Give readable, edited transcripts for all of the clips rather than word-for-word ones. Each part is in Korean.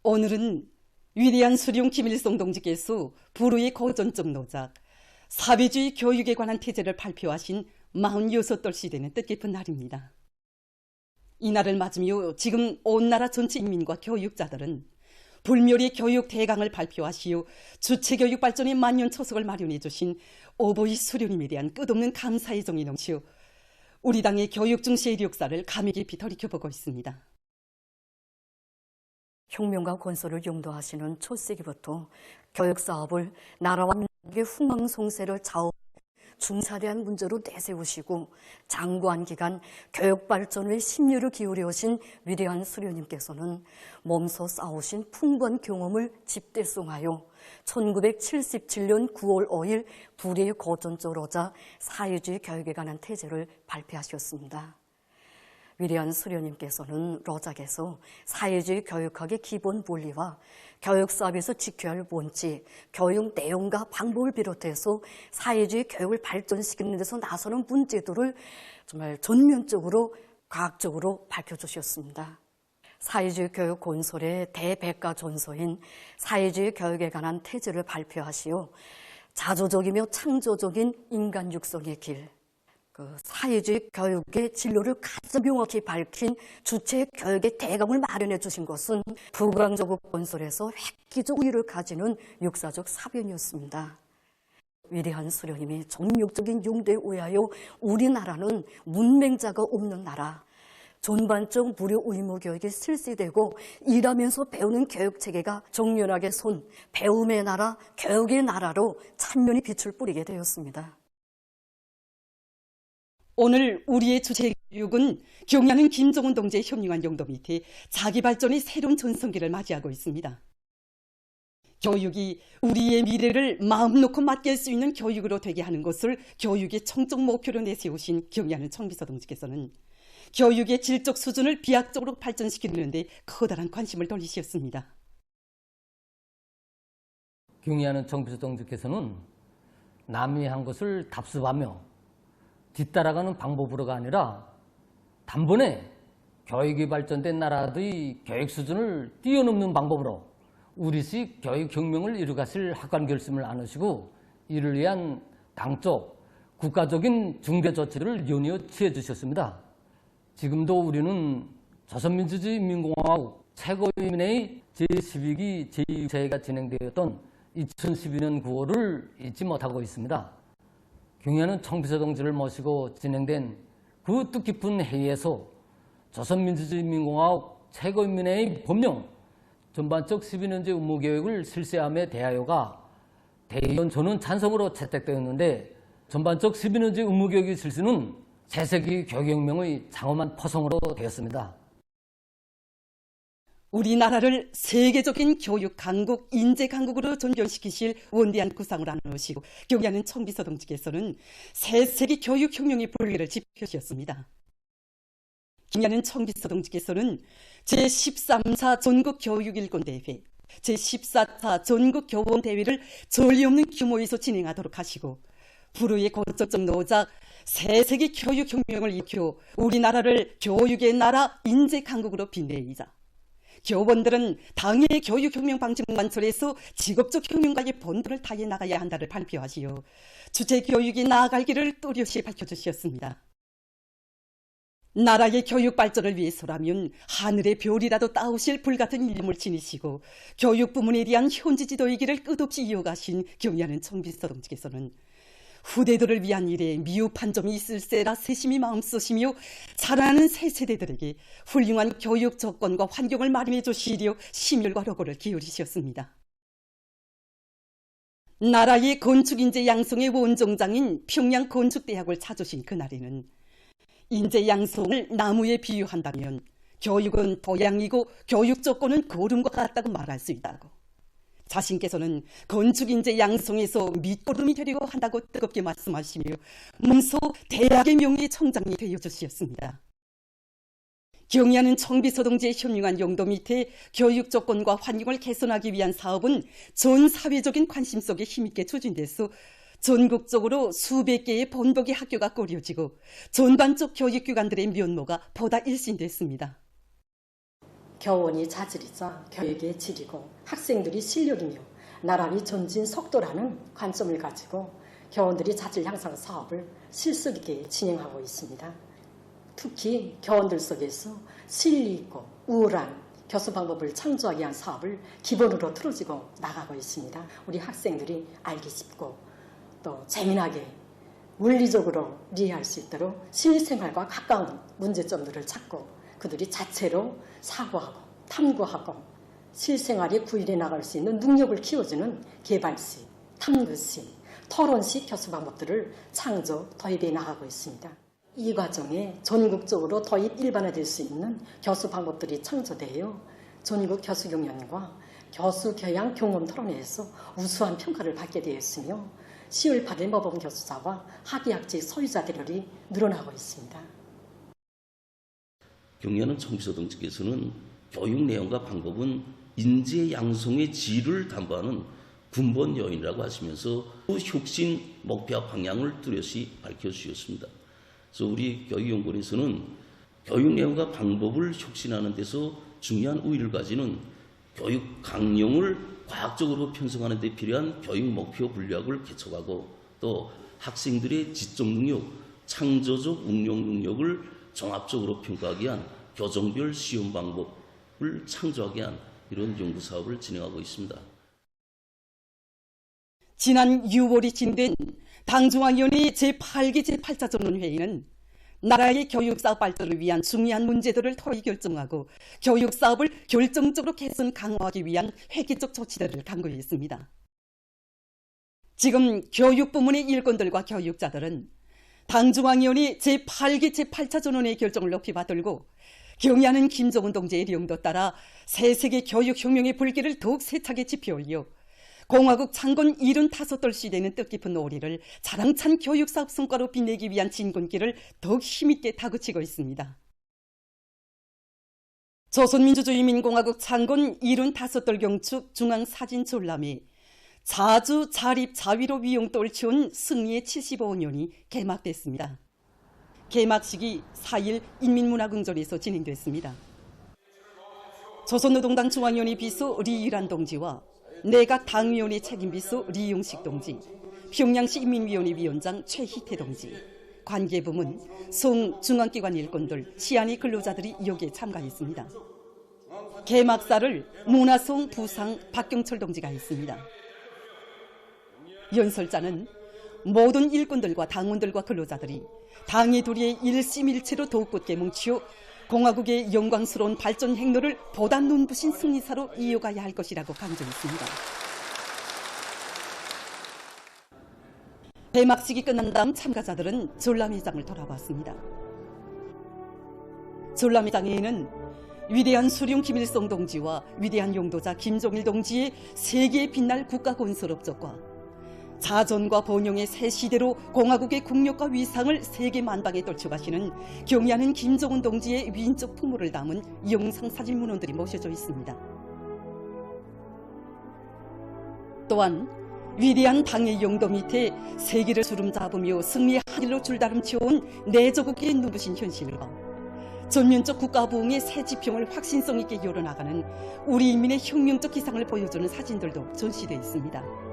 오늘은 위대한 수룡 김일성 동지께서 불후의 고전적 노작, 사회주의 교육에 관한 태제를 발표하신 46돌 되는 뜻깊은 날입니다. 이 날을 맞으며 지금 온 나라 전체 인민과 교육자들은 불멸의 교육 대강을 발표하시어 주체교육 발전의 만년초석을 마련해 주신 오보이 수령님에 대한 끝없는 감사의 정이 넘치어 우리 당의 교육 중시의 역사를 감히 깊이 돌이켜보고 있습니다. 혁명과 건설을 용도하시는 초세기부터 교육사업을 나라와 민족의 흥망성쇠를 좌우 중차대한 문제로 내세우시고 장구한 기간 교육발전의 심려를 기울여 오신 위대한 수료님께서는 몸소 쌓으신 풍부한 경험을 집대송하여 1977년 9월 5일 불의의 고전조로자 사회주의 교육에 관한 태제를 발표하셨습니다. 위대한 수료님께서는 로작에서 사회주의 교육학의 기본 원리와 교육사업에서 지켜야 할 원칙, 교육 내용과 방법을 비롯해서 사회주의 교육을 발전시키는 데서 나서는 문제들을 정말 전면적으로 과학적으로 밝혀주셨습니다. 사회주의 교육 건설의 대백과전서인 사회주의 교육에 관한 태제를 발표하시어 자조적이며 창조적인 인간 육성의 길, 사회주의 교육의 진로를 가장 명확히 밝힌 주체 교육의 대강을 마련해 주신 것은 부강조국 건설에서 획기적 우위를 가지는 역사적 사변이었습니다. 위대한 수령님이 정력적인 용도에 의하여 우리나라는 문맹자가 없는 나라, 전반적 무료 의무 교육이 실시되고 일하면서 배우는 교육체계가 정연하게 선 배움의 나라, 교육의 나라로 찬면히 빛을 뿌리게 되었습니다. 오늘 우리의 주체교육은 경야는 김정은 동지의 현명한 용도 밑에 자기 발전의 새로운 전성기를 맞이하고 있습니다. 교육이 우리의 미래를 마음 놓고 맡길 수 있는 교육으로 되게 하는 것을 교육의 청적 목표로 내세우신 경야는 청비서 동지께서는 교육의 질적 수준을 비약적으로 발전시키는 데 커다란 관심을 돌리셨습니다. 경야는 청비서 동지께서는 남이 한 것을 답습하며 뒤따라가는 방법으로가 아니라 단번에 교육이 발전된 나라의 교육 수준을 뛰어넘는 방법으로 우리식 교육혁명을 이루가실 학관 결심을 안으시고 이를 위한 당적, 국가적인 중대 조치를 연이어 취해 주셨습니다. 지금도 우리는 조선민주주의 인민공화국 최고위원회의 제12기 제2회가 진행되었던 2012년 9월을 잊지 못하고 있습니다. 경야는 청비서 동지를 모시고 진행된 그 뜻깊은 회의에서 조선민주주의 인민공화국 최고인민회의 법령 전반적 12년제 의무교육을 실시함에 대하여가 대의원 저는 찬성으로 채택되었는데 전반적 12년제 의무교육의 실시는 새세기 교육혁명의 장엄한 포성으로 되었습니다. 우리나라를 세계적인 교육 강국, 인재 강국으로 전변시키실 원대한 구상을 안으시고 경야는 청비서 동지께서는 새세기 교육혁명의 분리를 지표하셨습니다. 경야는 청비서 동지께서는 제13차 전국교육일권대회, 제14차 전국교원대회를 전례 없는 규모에서 진행하도록 하시고 불후의 고전적 노작, 새세기 교육혁명을 일으켜 우리나라를 교육의 나라, 인재 강국으로 빛내이자 교원들은 당의 교육혁명 방침관철에서 직업적 혁명가의 본분을 다해 나가야 한다를 발표하시어 주체교육이 나아갈 길을 또렷이 밝혀주셨습니다. 나라의 교육 발전을 위해서라면 하늘의 별이라도 따오실 불같은 일념을 지니시고 교육 부문에 대한 현지 지도의 길을 끝없이 이어가신 경야는 청비서 동지께서는 후대들을 위한 일에 미흡한 점이 있을세라 세심히 마음쓰시며 자라나는 새 세대들에게 훌륭한 교육 조건과 환경을 마련해 주시려 심혈과 노고를 기울이셨습니다. 나라의 건축인재 양성의 원종장인 평양건축대학을 찾으신 그날에는 인재 양성을 나무에 비유한다면 교육은 도양이고 교육 조건은 거름과 같다고 말할 수 있다고, 자신께서는 건축인재 양성에서 밑거름이 되려고 한다고 뜨겁게 말씀하시며 문소 대학의 명예 청장이 되어주셨습니다. 경야는 청비서 동지의 현명한 용도 밑에 교육 조건과 환경을 개선하기 위한 사업은 전 사회적인 관심 속에 힘있게 추진돼서 전국적으로 수백 개의 본보기 학교가 꾸려지고 전반적 교육기관들의 면모가 보다 일신됐습니다. 교원이 자질이자 교육의 질이고 학생들이 실력이며 나라의 전진 속도라는 관점을 가지고 교원들이 자질 향상 사업을 실속 있게 진행하고 있습니다. 특히 교원들 속에서 실리 있고 우월한 교수 방법을 창조하기 위한 사업을 기본으로 틀어지고 나가고 있습니다. 우리 학생들이 알기 쉽고 또 재미나게 원리적으로 이해할 수 있도록 실생활과 가까운 문제점들을 찾고 그들이 자체로 사고하고 탐구하고 실생활에 구현해 나갈 수 있는 능력을 키워주는 개발식, 탐구식, 토론식 교수 방법들을 창조, 도입해 나가고 있습니다. 이 과정에 전국적으로 도입 일반화될 수 있는 교수 방법들이 창조되어 전국 교수 경연과 교수 교양 경험 토론회에서 우수한 평가를 받게 되었으며 10월 8일 모범 교수자와 학위학직 소유자들이 늘어나고 있습니다. 경연은 청비서 동지께서는 교육 내용과 방법은 인재 양성의 질을 담보하는 근본 요인이라고 하시면서 혁신 목표와 방향을 뚜렷이 밝혀주셨습니다. 그래서 우리 교육연구원에서는 교육 내용과 방법을 혁신하는 데서 중요한 우위를 가지는 교육 강령을 과학적으로 편성하는 데 필요한 교육 목표 분류학을 개척하고 또 학생들의 지적 능력, 창조적 응용 능력을 종합적으로 평가하기 위한 교종별 시험 방법을 창조하기 위한 이런 연구 사업을 진행하고 있습니다. 지난 6월이 진된 당중앙위원회 제8기 제8차 전원회의는 나라의 교육사업 발전을 위한 중요한 문제들을 토의 결정하고 교육사업을 결정적으로 개선 강화하기 위한 획기적 조치들을 강구했습니다. 지금 교육부문의 일꾼들과 교육자들은 당중앙위원회 제8기 제8차 전원회의 결정을 높이 받들고 경의하는 김정은 동지의 령도 따라 새세계 교육혁명의 불길을 더욱 세차게 지펴올려 공화국 창건 75돌 시대는 뜻깊은 오리를 자랑찬 교육사업 성과로 빛내기 위한 진군길을 더욱 힘있게 다그치고 있습니다. 조선민주주의인민공화국 창건 75돌 경축 중앙사진 전람회 자주 자립 자위로 위용도를 치운 승리의 75년이 개막됐습니다. 개막식이 4일 인민문화궁전에서 진행됐습니다. 조선노동당 중앙위원회 비서 리일한 동지와 내각 당위원회 책임비서 리용식 동지, 평양시 인민위원회 위원장 최희태 동지, 관계부문, 송 중앙기관 일꾼들, 시안의 근로자들이 여기에 참가했습니다. 개막사를 문화송 부상 박경철 동지가 했습니다. 연설자는 모든 일꾼들과 당원들과 근로자들이 당의 도리에 일심일체로 더욱 굳게 뭉치어 공화국의 영광스러운 발전 행로를 보다 눈부신 승리사로 이어가야 할 것이라고 강조했습니다. 개막식이 끝난 다음 참가자들은 전람회장을 돌아봤습니다. 전람회장에는 위대한 수령 김일성 동지와 위대한 용도자 김종일 동지의 세계에 빛날 국가건설 업적과 자전과 번영의 새 시대로 공화국의 국력과 위상을 세계 만방에 떨쳐가시는 경의하는 김정은 동지의 위인적 풍모를 담은 영상사진 문헌들이 모셔져 있습니다. 또한 위대한 당의 영도 밑에 세계를 주름잡으며 승리의 하늘로 줄다름쳐온 내조국의 눈부신 현실과 전면적 국가 부흥의 새 지평을 확신성 있게 열어나가는 우리 인민의 혁명적 기상을 보여주는 사진들도 전시되어 있습니다.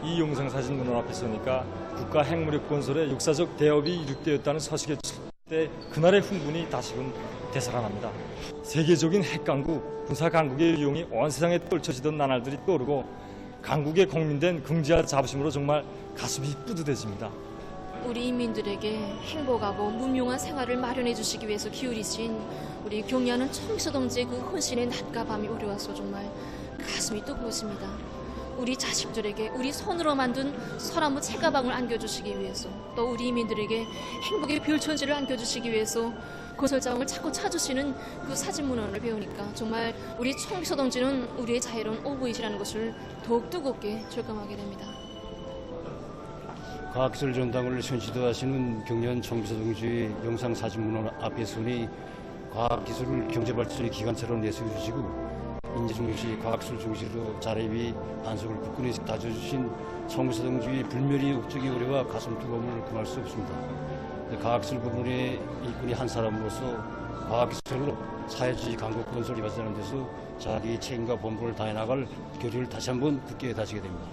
이 영상사진 문헌 앞에 서니까 국가 핵무력 건설의 역사적 대업이 이룩되었다는 서식에 때 그날의 흥분이 다시금 되살아납니다. 세계적인 핵강국, 군사강국의 위용이 온 세상에 떨쳐지던 나날들이 떠오르고 강국의 국민된 긍지와 자부심으로 정말 가슴이 뿌듯해집니다. 우리 인민들에게 행복하고 문명한 생활을 마련해 주시기 위해서 기울이신 우리 경의하는 청비서 동지의 그 헌신의 낮과 밤이 어려워서 정말 가슴이 뜨거워집니다. 우리 자식들에게 우리 손으로 만든 서나무 책가방을 안겨주시기 위해서 또 우리 인민들에게 행복의 별천지를 안겨주시기 위해서 건설자원을 자꾸 찾으시는 그 사진문헌을 배우니까 정말 우리 청비서 동지는 우리의 자유로운 오브이시라는 것을 더욱 뜨겁게 절감하게 됩니다. 과학기술 전당을 선시도하시는 경연 청비서 동지의 영상사진문헌 앞에 서니 과학기술 경제발전의 기관차로 내세워주시고 인재중시 과학술 중시로 자립이 안속을 굳건히 다져주신 청비서 동지의 불멸의 업적이 어려와 가슴 뜨거움을 금할 수 없습니다. 과학술 부문의 일꾼이 한 사람으로서 과학기술로 사회주의 강국 건설을 이루어가는 데서 자기 책임과 본분을 다해 나갈 결의를 다시 한번 굳게 다지게 됩니다.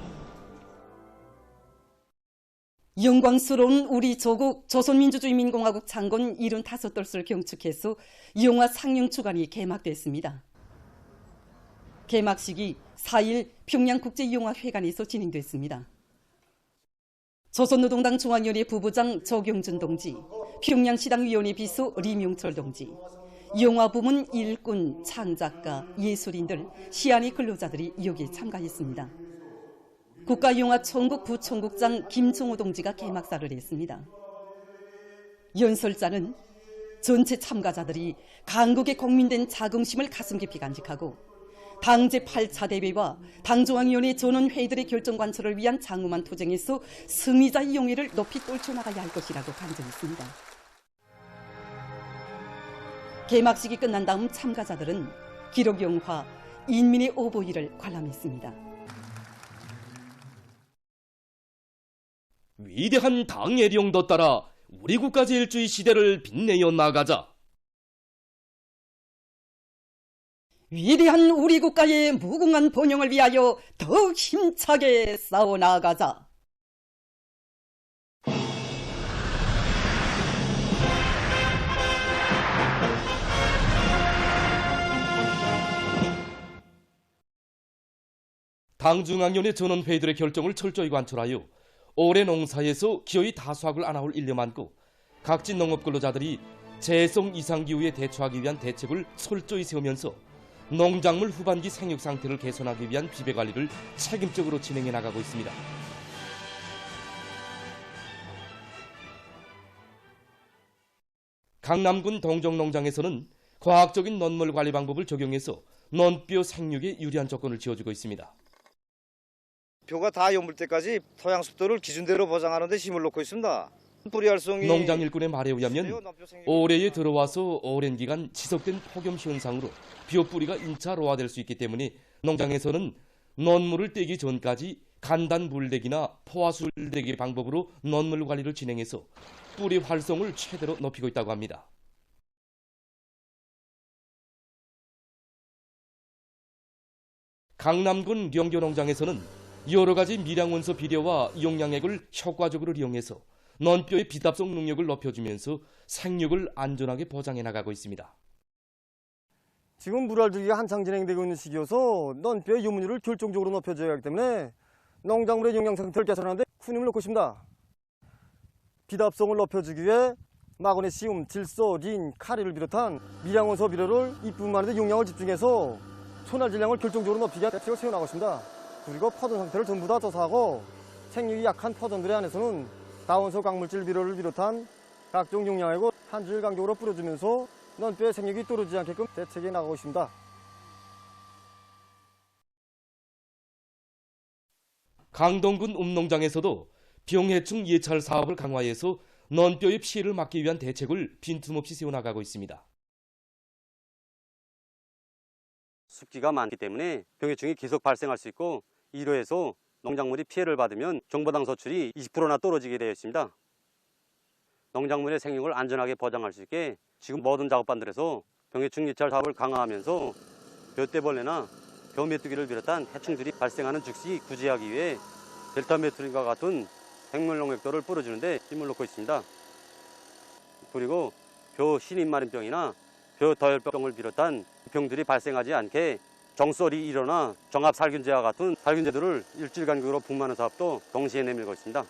영광스러운 우리 조국 조선민주주의민공화국 창건 75돌을 경축해서 영화 상영 주간이 개막됐습니다. 개막식이 4일 평양국제영화회관에서 진행됐습니다. 조선노동당 중앙위원회 부부장 조경준 동지, 평양시당위원회 비서 리명철 동지, 영화부문 일꾼, 창작가, 예술인들, 시안의 근로자들이 여기에 참가했습니다. 국가영화총국 부총국장 김종호 동지가 개막사를 했습니다. 연설자는 전체 참가자들이 강국의 국민된 자긍심을 가슴 깊이 간직하고 당 제8차 대회와 당중앙위원회 전원회의들의 결정 관철을 위한 장엄한 투쟁에서 승리자의 용의를 높이 떨쳐나가야 할 것이라고 강조했습니다. 개막식이 끝난 다음 참가자들은 기록영화 인민의 오보이를 관람했습니다. 위대한 당의 령도 따라 우리 국가 제일주의 시대를 빛내어 나가자. 위대한 우리 국가의 무궁한 번영을 위하여 더욱 힘차게 싸워나가자. 당중앙위원회 전원회의들의 결정을 철저히 관철하여 올해 농사에서 기어이 다수확을 안아올 일념 안고 각지 농업근로자들이 재해성 이상기후에 대처하기 위한 대책을 철저히 세우면서 농작물 후반기 생육 상태를 개선하기 위한 비배관리를 책임적으로 진행해 나가고 있습니다. 강남군 동정농장에서는 과학적인 논물 관리 방법을 적용해서 논뼈 생육에 유리한 조건을 지어주고 있습니다. 뼈가 다 여물 때까지 토양 습도를 기준대로 보장하는 데 힘을 놓고 있습니다. 뿌리 활성이 농장 일꾼의 말에 의하면 올해에 들어와서 오랜 기간 지속된 폭염 현상으로 벼뿌리가 1차 로화될 수 있기 때문에 농장에서는 논물을 떼기 전까지 간단 물대기나 포화술 대기 방법으로 논물 관리를 진행해서 뿌리 활성을 최대로 높이고 있다고 합니다. 강남군 령교농장에서는 여러 가지 미량원소 비료와 용량액을 효과적으로 이용해서 논뼈의 비답성 능력을 높여주면서 생육을 안전하게 보장해 나가고 있습니다. 지금 물알들기가 한창 진행되고 있는 시기여서 논뼈의 유문율을 결정적으로 높여줘야 하기 때문에 농작물의 영양 상태를 개선하는 데 큰 힘을 놓고 있습니다. 비답성을 높여주기 위해 마그네슘, 질소, 린, 카리를 비롯한 미량원소 비료를 이뿐만 아니라 용량을 집중해서 초날 질량을 결정적으로 높이기 위한 대책을 세워나가고 있습니다. 그리고 퍼전 상태를 전부 다 조사하고 생육이 약한 퍼전들에 한해서는 다원소 강물질 비료를 비롯한 각종 용량액을 한 주일 간격으로 뿌려주면서 논뼈의 생육이 떨어지지 않게끔 대책해 나가고 있습니다. 강동군 읍농장에서도 병해충 예찰 사업을 강화해서 논뼈의 피해를 막기 위한 대책을 빈틈없이 세워나가고 있습니다. 습기가 많기 때문에 병해충이 계속 발생할 수 있고 이로 해서 농작물이 피해를 받으면 정보당 소출이 20%나 떨어지게 되어 있습니다. 농작물의 생육을 안전하게 보장할 수 있게 지금 모든 작업반들에서 병해충 예찰 사업을 강화하면서 벼떼벌레나 벼메뚜기를 비롯한 해충들이 발생하는 즉시 구제하기 위해 델타메투린과 같은 생물농약들을 뿌려주는 데 힘을 놓고 있습니다. 그리고 벼 신입마린병이나 벼 더열병을 비롯한 병들이 발생하지 않게 정설이 일어나 정합살균제와 같은 살균제들을 일주일 간격으로 분무하는 사업도 동시에 내밀고 있습니다.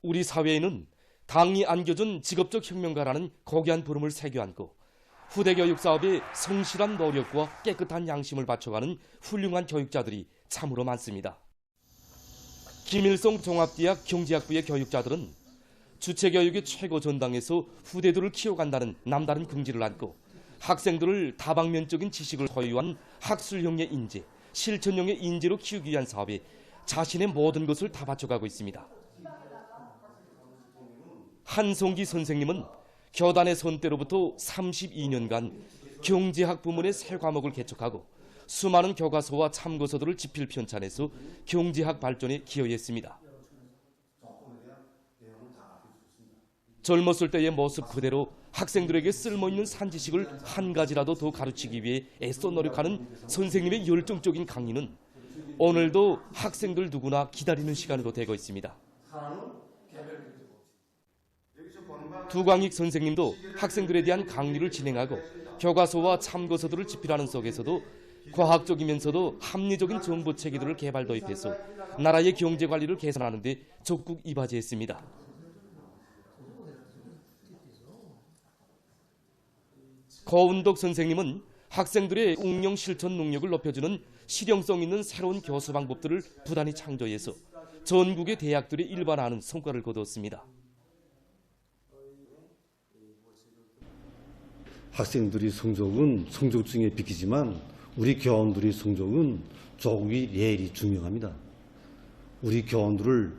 우리 사회에는 당이 안겨준 직업적 혁명가라는 고귀한 부름을 새겨 안고 후대 교육 사업에 성실한 노력과 깨끗한 양심을 바쳐가는 훌륭한 교육자들이 참으로 많습니다. 김일성 종합대학 경제학부의 교육자들은 주체교육의 최고 전당에서 후대들을 키워간다는 남다른 긍지를 안고 학생들을 다방면적인 지식을 소유한 학술형의 인재, 실천형의 인재로 키우기 위한 사업에 자신의 모든 것을 다 바쳐가고 있습니다. 한송기 선생님은 교단의 선때로부터 32년간 경제학 부문의 새 과목을 개척하고 수많은 교과서와 참고서들을 집필 편찬해서 경제학 발전에 기여했습니다. 젊었을 때의 모습 그대로 학생들에게 쓸모있는 산지식을 한 가지라도 더 가르치기 위해 애써 노력하는 선생님의 열정적인 강의는 오늘도 학생들 누구나 기다리는 시간으로 되고 있습니다. 두광익 선생님도 학생들에 대한 강의를 진행하고 교과서와 참고서들을 집필하는 속에서도 과학적이면서도 합리적인 정보 체계들을 개발 도입해서 나라의 경제 관리를 개선하는 데 적극 이바지했습니다. 고운덕 선생님은 학생들의 응용 실천 능력을 높여주는 실용성 있는 새로운 교수 방법들을 부단히 창조해서 전국의 대학들이 일반화하는 성과를 거두었습니다. 학생들의 성적은 성적 중에 비키지만 우리 교원들의 성적은 조국의 예일이 중요합니다. 우리 교원들을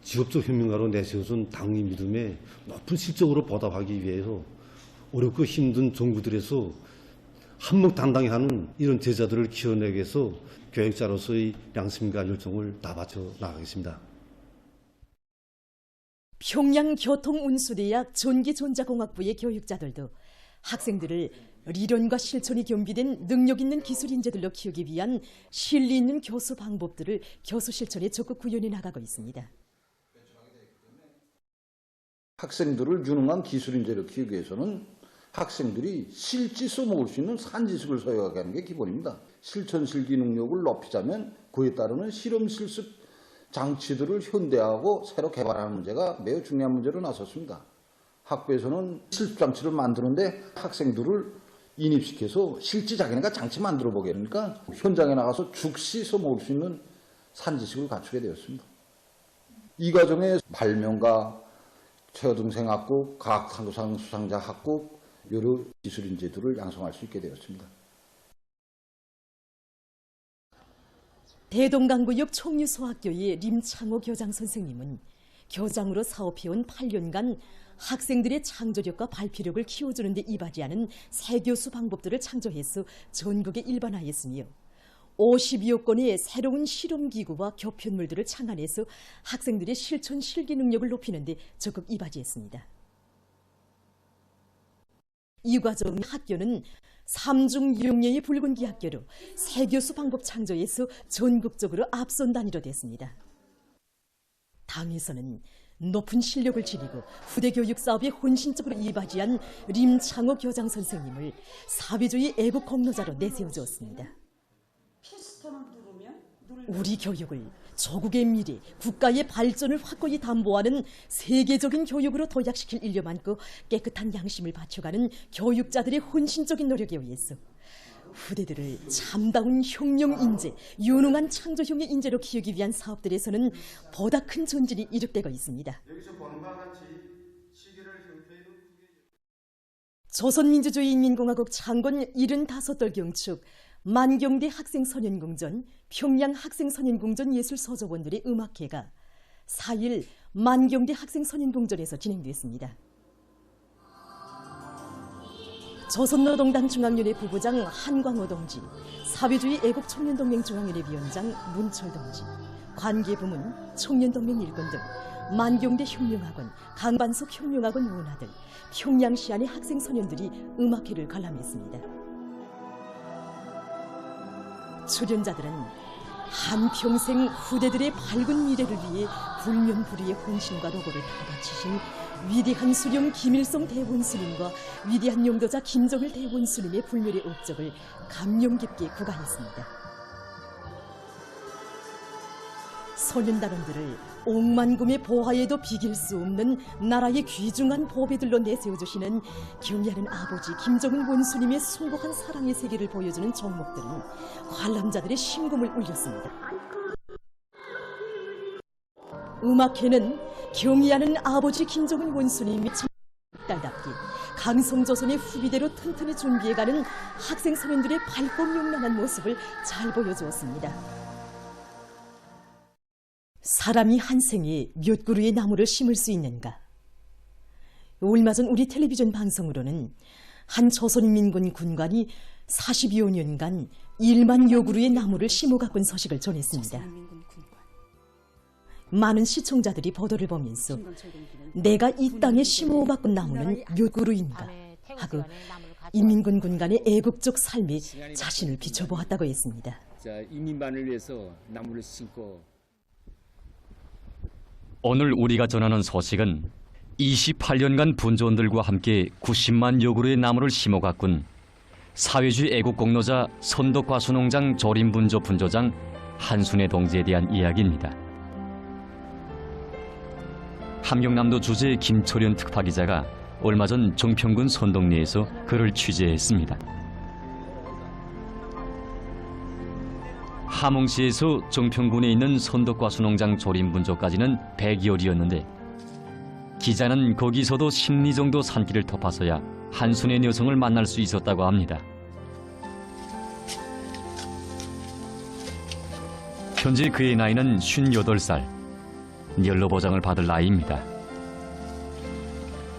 직업적 혁명가로 내세워준 당의 믿음에 높은 실적으로 보답하기 위해서 어렵고 힘든 종구들에서 한몫당당히 하는 이런 제자들을 키워내기 위해서 교육자로서의 양심과 열정을 다 바쳐 나가겠습니다. 평양교통운수대학 전기전자공학부의 교육자들도 학생들을理論과 실천이 겸비된 능력 있는 기술 인재들로 키우기 위한 실리 있는 교수 방법들을 교수 실천에 적극 구현해 나가고 있습니다. 학생들을 유능한 기술 인재로 키우기 위해서는 학생들이 실제 써먹을 수 있는 산지식을 소유하게 하는 게 기본입니다. 실천 실기 능력을 높이자면 그에 따르는 실험 실습 장치들을 현대화하고 새로 개발하는 문제가 매우 중요한 문제로 나섰습니다. 학부에서는 실습 장치를 만드는데 학생들을 인입시켜서 실제 자기네가 장치 만들어 보게 하니까 현장에 나가서 즉시 써먹을 수 있는 산지식을 갖추게 되었습니다. 이 과정에 발명가, 최여동생 학급, 과학상상 수상자 학급, 여러 기술 인재들을 양성할 수 있게 되었습니다. 대동강구역 총류소학교의 림창호 교장 선생님은 교장으로 사업해온 8년간 학생들의 창조력과 발표력을 키워주는 데 이바지하는 새 교수 방법들을 창조해서 전국에 일반화했으며 50여 건의 새로운 실험기구와 교편물들을 창안해서 학생들의 실천 실기 능력을 높이는 데 적극 이바지했습니다. 이 과정 학교는 3중 6녀의 붉은기 학교로 새 교수 방법 창조에서 전국적으로 앞선 단위로 됐습니다. 당에서는 높은 실력을 지니고 후대 교육 사업에 혼신적으로 이바지한 림창호 교장 선생님을 사회주의 애국 공로자로 내세워주었습니다. 우리 교육을 조국의 미래, 국가의 발전을 확고히 담보하는 세계적인 교육으로 도약시킬 인력 많고 깨끗한 양심을 바쳐가는 교육자들의 혼신적인 노력에 의해서 후대들을 참다운 혁명 인재, 유능한 창조형의 인재로 키우기 위한 사업들에서는 보다 큰 전진이 이룩되고 있습니다. 조선민주주의인민공화국 창건 75돌 경축 만경대 학생선연궁전, 평양 학생선연궁전 예술서조원들의 음악회가 4일 만경대 학생선연궁전에서 진행됐습니다. 조선노동당 중앙위원회 부부장 한광호 동지, 사회주의 애국청년동맹 중앙위원회 위원장 문철 동지, 관계부문, 청년동맹 일꾼 등 만경대 혁명학원, 강반석 혁명학원 원아들, 평양시 안의 학생 소년들이 음악회를 관람했습니다. 출연자들은 한평생 후대들의 밝은 미래를 위해 불면불의의 혼신과 노고를 다 바치신 위대한 수령 김일성 대원수님과 위대한 용도자 김정일 대원수님의 불멸의 업적을 감명 깊게 구가했습니다. 소년단원들을 억만금의 보화에도 비길 수 없는 나라의 귀중한 보배들로 내세워주시는 경애하는 아버지 김정은 원수님의 숭고한 사랑의 세계를 보여주는 종목들은 관람자들의 심금을 울렸습니다. 음악회는 경애하는 아버지 김정은 원수님이 딸답게 강성조선의 후비대로 튼튼히 준비해가는 학생 소년들의 밝고 명랑한 모습을 잘 보여주었습니다. 사람이 한 생에 몇 그루의 나무를 심을 수 있는가? 얼마 전 우리 텔레비전 방송으로는 한 조선인민군 군관이 40여 년간 1만 여 그루의 나무를 심어 가꾼 소식을 전했습니다. 많은 시청자들이 보도를 보면서 내가 이 땅에 심어갖고 나무는 몇 그루인가 하고 인민군 군간의 애국적 삶에 자신을 비춰보았다고 했습니다. 자, 인민반을 위해서 나무를 심고. 오늘 우리가 전하는 소식은 28년간 분조원들과 함께 90만 여 그루의 나무를 심어 가꾼 사회주의 애국 공로자 선덕과수농장 조림분조 분조장 한순애 동지에 대한 이야기입니다. 함경남도 주재 김철현 특파기자가 얼마 전 정평군 선덕리에서 그를 취재했습니다. 함흥시에서 정평군에 있는 선덕과수농장 조림분조까지는 100여리였는데 기자는 거기서도 10리 정도 산길을 덮어서야 한순애 여성을 만날 수 있었다고 합니다. 현재 그의 나이는 58살, 연로보장을 받을 나이입니다.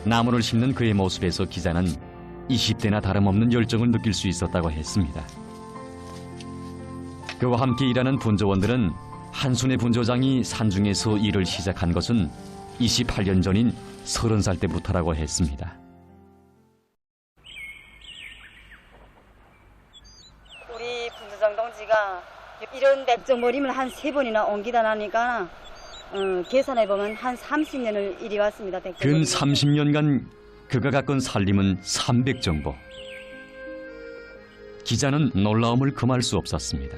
나무를 심는 그의 모습에서 기자는 20대나 다름없는 열정을 느낄 수 있었다고 했습니다. 그와 함께 일하는 분조원들은 한순애 분조장이 산중에서 일을 시작한 것은 28년 전인 30살 때부터라고 했습니다. 우리 분조장 동지가 이런 백정머리를 한 3번이나 옮기다 나니까 계산해보면 한 30년을 이리 왔습니다. 근 30년간 그가 가꾼 살림은 300정보. 기자는 놀라움을 금할 수 없었습니다.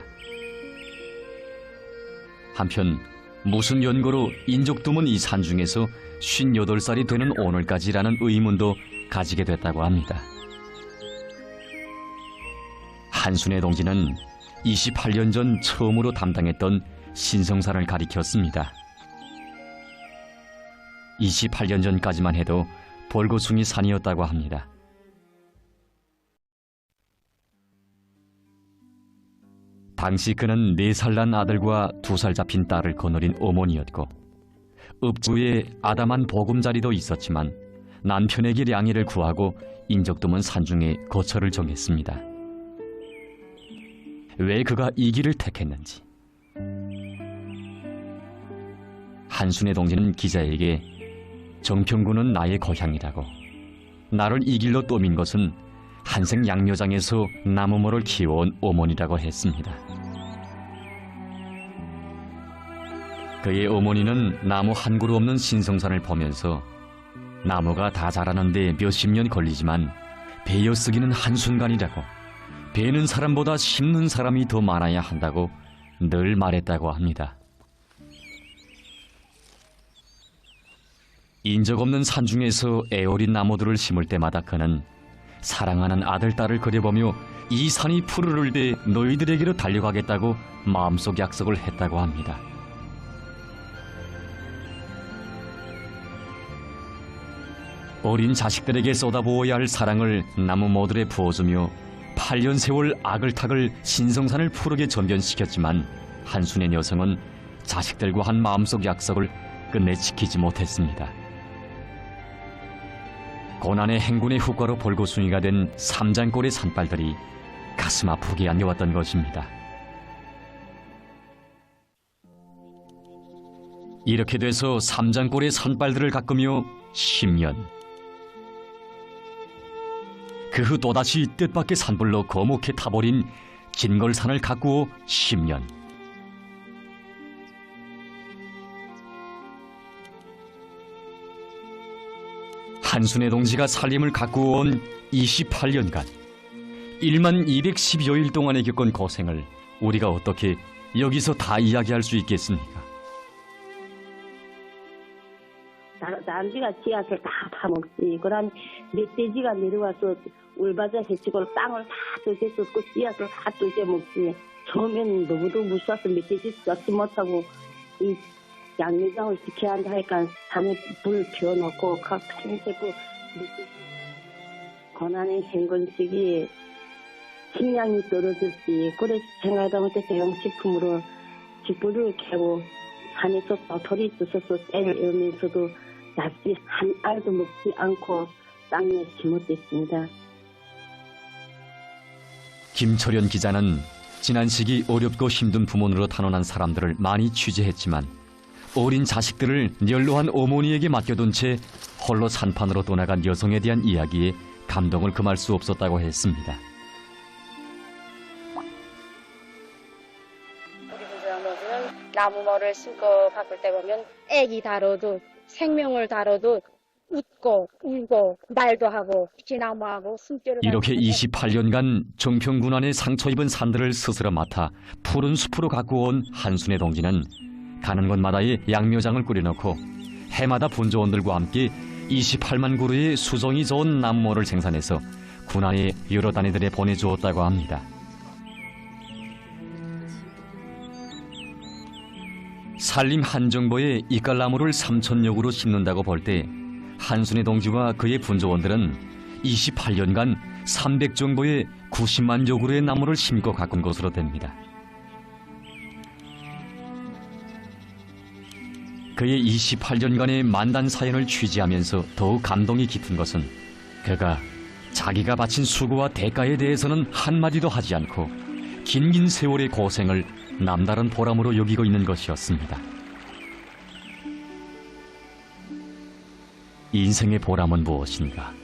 한편 무슨 연고로 인적 드문 이 산중에서 58살이 되는 오늘까지라는 의문도 가지게 됐다고 합니다. 한순애 동지는 28년 전 처음으로 담당했던 신성산을 가리켰습니다. 28년 전까지만 해도 벌거숭이 산이었다고 합니다. 당시 그는 4살 난 아들과 2살 잡힌 딸을 거느린 어머니였고 읍주에 아담한 보금자리도 있었지만 남편에게 량의를 구하고 인적 드문 산중에 거처를 정했습니다. 왜 그가 이 길을 택했는지 한순애 동지는 기자에게 정평군은 나의 고향이라고 나를 이 길로 떠민 것은 한생 양묘장에서 나무모를 키워온 어머니라고 했습니다. 그의 어머니는 나무 한 그루 없는 신성산을 보면서 나무가 다 자라는데 몇십 년 걸리지만 베어 쓰기는 한순간이라고 베는 사람보다 심는 사람이 더 많아야 한다고 늘 말했다고 합니다. 인적 없는 산중에서 애어린 나무들을 심을 때마다 그는 사랑하는 아들, 딸을 그려보며 이 산이 푸르를 때 너희들에게로 달려가겠다고 마음속 약속을 했다고 합니다. 어린 자식들에게 쏟아부어야 할 사랑을 나무 모들에 부어주며 8년 세월 아글타글 신성산을 푸르게 전변시켰지만 한순애 여성은 자식들과 한 마음속 약속을 끝내 지키지 못했습니다. 고난의 행군의 후과로 벌거숭이가 된 삼장골의 산발들이 가슴 아프게 안겨왔던 것입니다. 이렇게 돼서 삼장골의 산발들을 가꾸며 10년. 그 후 또다시 뜻밖의 산불로 거목해 타버린 진걸산을 가꾸어 10년. 한순애 동지가 살림을 가꾸어 온 28년간 1만 210여일 동안에 겪은 고생을 우리가 어떻게 여기서 다 이야기할 수 있겠습니까? 남지가 씨앗을 다 파먹지. 그다음 멧돼지가 내려와서 울바자 해치고 땅을 다 드셔먹고 씨앗을 다 드셔먹지. 처음에는 너무도 무서워서 멧돼지 쫓지 못하고 이 양내장을 지켜야 한다 하니까 산에 불 피워놓고 각 팽새고 고난의 행군 시기에 식량이 떨어졌지. 그래서 생활하다 못해 대형식품으로 집불을 캐고 산에서 도토리 주워서 쌀을 에우면서도 납치 한 알도 먹지 않고 땅에 심었댔습니다. 김철현 기자는 지난 시기 어렵고 힘든 부문으로 탄원한 사람들을 많이 취재했지만 어린 자식들을 연로한 어머니에게 맡겨둔 채 홀로 산판으로 떠나간 여성에 대한 이야기에 감동을 금할 수 없었다고 했습니다. 우리 분수장동지는 나무모를 심고 바꿀 때 보면 애기 다뤄도 생명을 다뤄도 웃고 울고 말도 하고 피나무하고 숨결을 이렇게 28년간 정평군 안에 상처 입은 산들을 스스로 맡아 푸른 숲으로 가꾸어온 한순애 동지는 가는 곳마다의 양묘장을 꾸려놓고 해마다 분조원들과 함께 28만 그루의 수종이 좋은 나무모를 생산해서 군안의 여러 단위들에 보내주었다고 합니다. 산림 한정보에 이깔나무를 3,000여 그루 심는다고 볼 때 한순애 동지와 그의 분조원들은 28년간 300정보의 90만여 그루의 나무를 심고 가꾼 것으로 됩니다. 그의 28년간의 만단 사연을 취재하면서 더욱 감동이 깊은 것은 그가 자기가 바친 수고와 대가에 대해서는 한마디도 하지 않고 긴긴 세월의 고생을 남다른 보람으로 여기고 있는 것이었습니다. 인생의 보람은 무엇인가?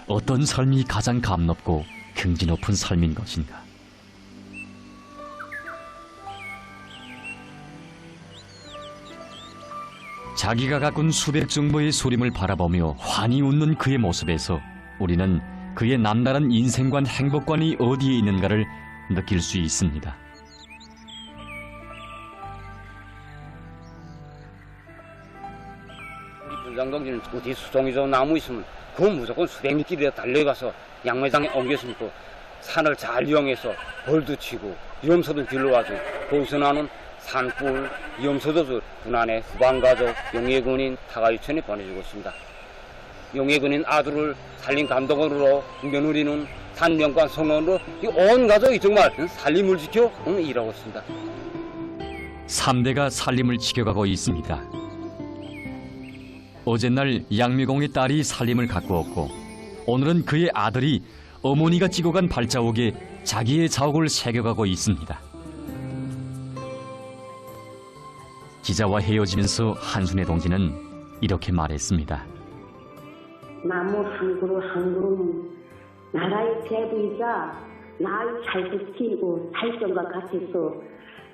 어떤 삶이 가장 감높고 긍지 높은 삶인 것인가? 자기가 가꾼 수백 정보의 소림을 바라보며 환히 웃는 그의 모습에서 우리는 그의 남다른 인생관 행복관이 어디에 있는가를 느낄 수 있습니다. 우리 분장동지는 어디 수종이 좋은 나무 있으면 그건 무조건 수백 미끼리에 달려가서 양매장에 옮겨 심고 산을 잘 이용해서 벌도 치고 염소도 길러와주고 거기서 나는 산불, 염소도 군안에 후방가족, 용예군인, 타가유천에 보내주고 있습니다. 용예군인 아들을 살림 감독으로 며느리는 산명관 성원으로 온 가족이 정말 살림을 지켜 일하고 있습니다. 3대가 살림을 지켜가고 있습니다. 어젯날 양미공의 딸이 살림을 가꾸었고 오늘은 그의 아들이 어머니가 찍어간 발자국에 자기의 자욱을 새겨가고 있습니다. 기자와 헤어지면서 한순애 동지는 이렇게 말했습니다. 나무 한 그루 한 그루는 나라의 제부이자 나의 잘 지키고 살점과 같아서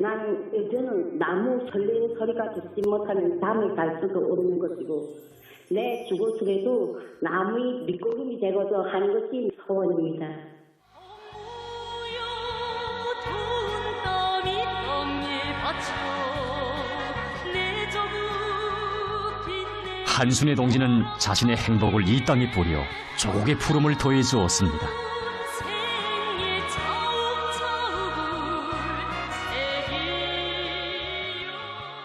나는 이제는 나무 설레는 소리가 듣지 못하는 잠을 잘 수도 오르는 것이고 내 죽었으래도 나무의 밑거름이 되고자 하는 것이 소원입니다. 한순애 동지는 자신의 행복을 이 땅에 뿌려 조국의 푸름을 더해 주었습니다.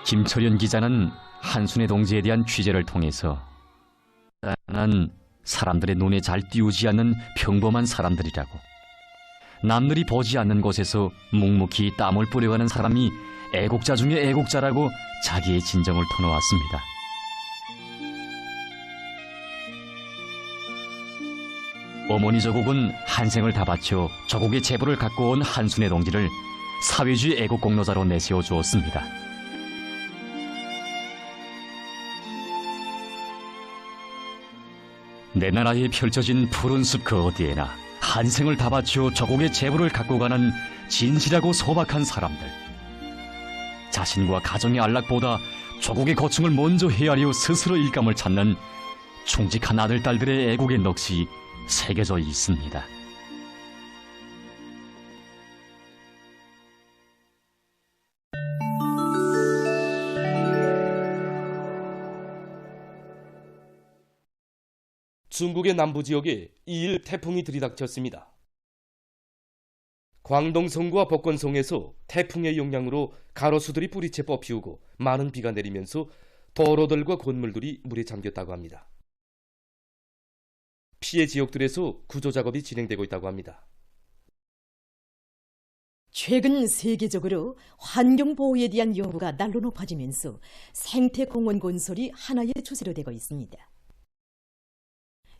김철현 기자는 한순애 동지에 대한 취재를 통해서 난 사람들의 눈에 잘 띄우지 않는 평범한 사람들이라고, 남들이 보지 않는 곳에서 묵묵히 땀을 뿌려가는 사람이 애국자 중에 애국자라고 자기의 진정을 터놓았습니다. 어머니 조국은 한 생을 다 바쳐 조국의 재부를 갖고 온 한순애 동지를 사회주의 애국 공로자로 내세워 주었습니다. 내 나라에 펼쳐진 푸른 숲 그 어디에나 한 생을 다 바쳐 조국의 재부를 갖고 가는 진실하고 소박한 사람들. 자신과 가정의 안락보다 조국의 고충을 먼저 헤아려 스스로 일감을 찾는 충직한 아들, 딸들의 애국의 넋이 새겨져 있습니다. 중국의 남부 지역에 2일 태풍이 들이닥쳤습니다. 광동성과 복건성에서 태풍의 영향으로 가로수들이 뿌리채 뽑히우고 많은 비가 내리면서 도로들과 건물들이 물에 잠겼다고 합니다. 피해 지역들에서 구조 작업이 진행되고 있다고 합니다. 최근 세계적으로 환경보호에 대한 요구가 날로 높아지면서 생태공원 건설이 하나의 추세로 되고 있습니다.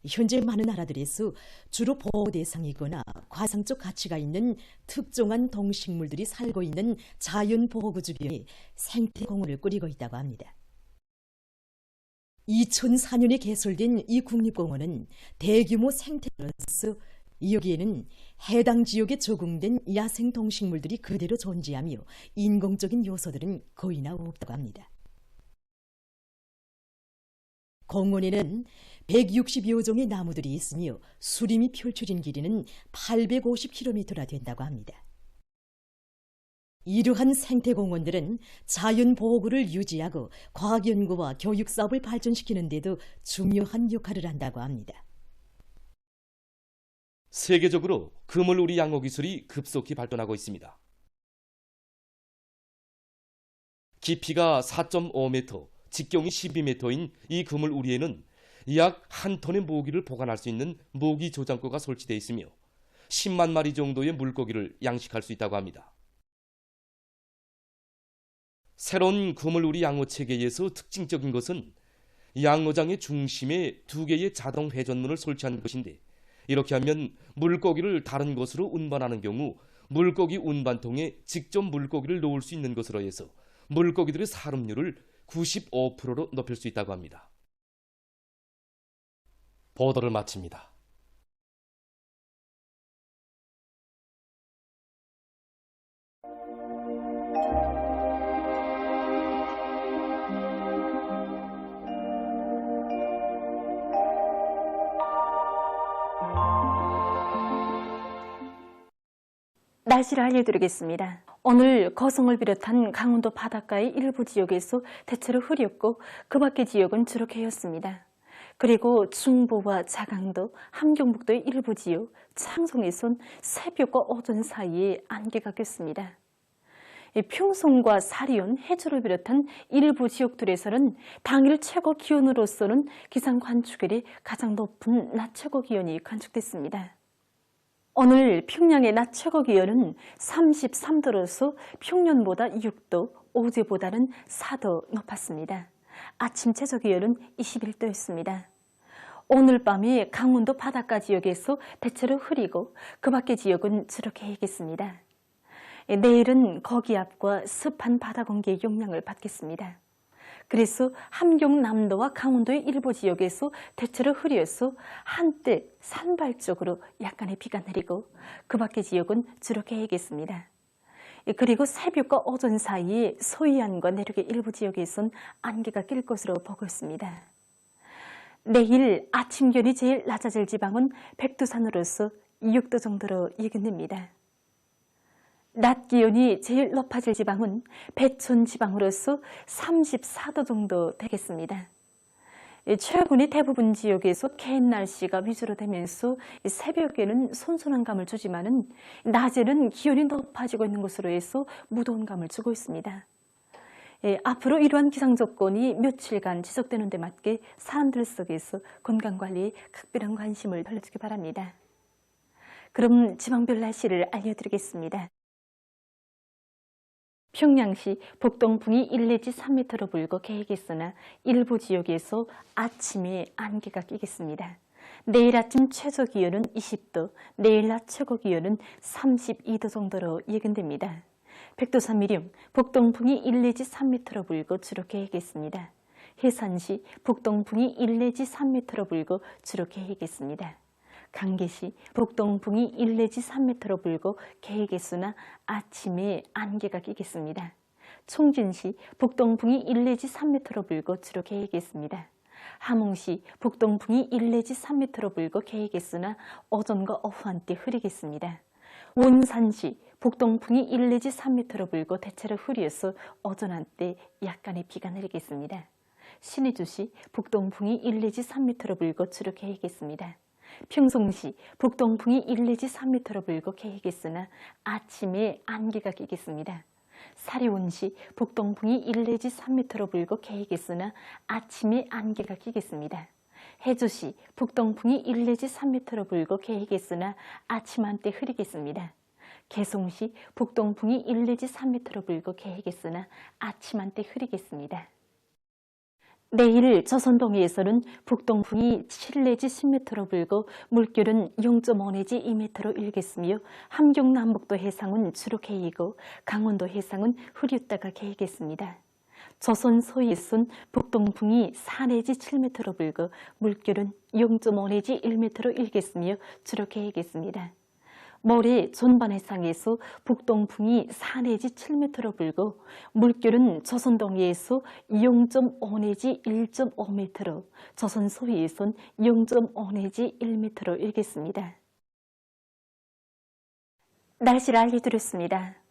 현재 많은 나라들에서 주로 보호 대상이거나 과상적 가치가 있는 특정한 동식물들이 살고 있는 자연보호구 주변에 생태공원을 꾸리고 있다고 합니다. 2004년에 개설된 이 국립공원은 대규모 생태로서 여기에는 해당 지역에 적응된 야생 동식물들이 그대로 존재하며 인공적인 요소들은 거의나 없다고 합니다. 공원에는 160여 종의 나무들이 있으며 수림이 펼쳐진 길이는 850km나 된다고 합니다. 이러한 생태공원들은 자연보호구를 유지하고 과학연구와 교육사업을 발전시키는 데도 중요한 역할을 한다고 합니다. 세계적으로 그물우리 양호 기술이 급속히 발전하고 있습니다. 깊이가 4.5m, 직경이 12m인 이 그물우리에는 약 1톤의 모기를 보관할 수 있는 모기 조장고가 설치되어 있으며 10만 마리 정도의 물고기를 양식할 수 있다고 합니다. 새로운 그물우리 양호 체계에서 특징적인 것은 양호장의 중심에 2개의 자동 회전문을 설치한 것인데, 이렇게 하면 물고기를 다른 곳으로 운반하는 경우 물고기 운반통에 직접 물고기를 놓을 수 있는 것으로 해서 물고기들의 살음률을 95%로 높일 수 있다고 합니다. 보도를 마칩니다. 날씨를 알려드리겠습니다. 오늘 거성을 비롯한 강원도 바닷가의 일부 지역에서 대체로 흐렸고 그 밖의 지역은 주로 개였습니다. 그리고 중부와 자강도, 함경북도의 일부 지역, 창송에선 새벽과 오전 사이에 안개가 꼈습니다. 평송과 사리온, 해주를 비롯한 일부 지역들에서는 당일 최고 기온으로서는 기상 관측일이 가장 높은 낮 최고 기온이 관측됐습니다. 오늘 평양의 낮 최고 기온은 33도로서 평년보다 6도, 어제보다는 4도 높았습니다. 아침 최저 기온은 21도였습니다. 오늘 밤에 강원도 바닷가 지역에서 대체로 흐리고 그 밖의 지역은 주로 개겠습니다. 내일은 거기압과 습한 바다 공기의 영향을 받겠습니다. 그래서 함경남도와 강원도의 일부 지역에서 대체로 흐려서 한때 산발적으로 약간의 비가 내리고 그 밖의 지역은 주로 개겠습니다. 그리고 새벽과 오전 사이에 서해안과 내륙의 일부 지역에선 안개가 낄 것으로 보고 있습니다. 내일 아침 기온이 제일 낮아질 지방은 백두산으로서 6도 정도로 예견됩니다. 낮 기온이 제일 높아질 지방은 배천 지방으로서 34도 정도 되겠습니다. 최근에 대부분 지역에서 개인 날씨가 위주로 되면서 새벽에는 선선한 감을 주지만은 낮에는 기온이 높아지고 있는 것으로 해서 무더운 감을 주고 있습니다. 앞으로 이러한 기상 조건이 며칠간 지속되는 데 맞게 사람들 속에서 건강관리에 각별한 관심을 돌려주기 바랍니다. 그럼 지방별 날씨를 알려드리겠습니다. 평양시 북동풍이 1 내지 3m로 불고 개겠으나 일부 지역에서 아침에 안개가 끼겠습니다. 내일 아침 최저 기온은 20도, 내일 낮 최고 기온은 32도 정도로 예견됩니다. 백두산 미령 북동풍이 1 내지 3m로 불고 주로 개겠습니다. 해산시 북동풍이 1 내지 3m로 불고 주로 개겠습니다. 강계시 북동풍이 1 내지 3m로 불고 개겠으나 아침에 안개가 끼겠습니다. 총진시 북동풍이 1 내지 3m로 불고 주로 개겠습니다. 함흥시 북동풍이 1 내지 3m로 불고 개겠으나 오전과 오후 한때 흐리겠습니다. 원산시 북동풍이 1 내지 3m로 불고 대체로 흐려서 오전 한때 약간의 비가 내리겠습니다. 신의주시 북동풍이 1 내지 3m로 불고 주로 개겠습니다. 평송시 북동풍이 1 내지 3m로 불고 개겠으나 아침에 안개가 끼겠습니다. 사리온시 북동풍이 1 내지 3m로 불고 개겠으나 아침에 안개가 끼겠습니다. 해주시 북동풍이 1 내지 3m로 불고 개겠으나 아침 한때 흐리겠습니다. 개송시 북동풍이 1 내지 3m로 불고 개겠으나 아침 한때 흐리겠습니다. 내일 조선동해에서는 북동풍이 7 내지 10m로 불고 물결은 0.5 내지 2m로 일겠으며 함경 남북도 해상은 주로 개이고 강원도 해상은 흐렸다가 개이겠습니다. 조선 서해에선 북동풍이 4 내지 7m로 불고 물결은 0.5 내지 1m로 일겠으며 주로 개이겠습니다. 모레 전반해상에서 북동풍이 4 내지 7m로 불고 물결은 조선 동해에서 0.5 내지 1.5m로 조선 서해에선 0.5 내지 1m로 일겠습니다. 날씨를 알려드렸습니다.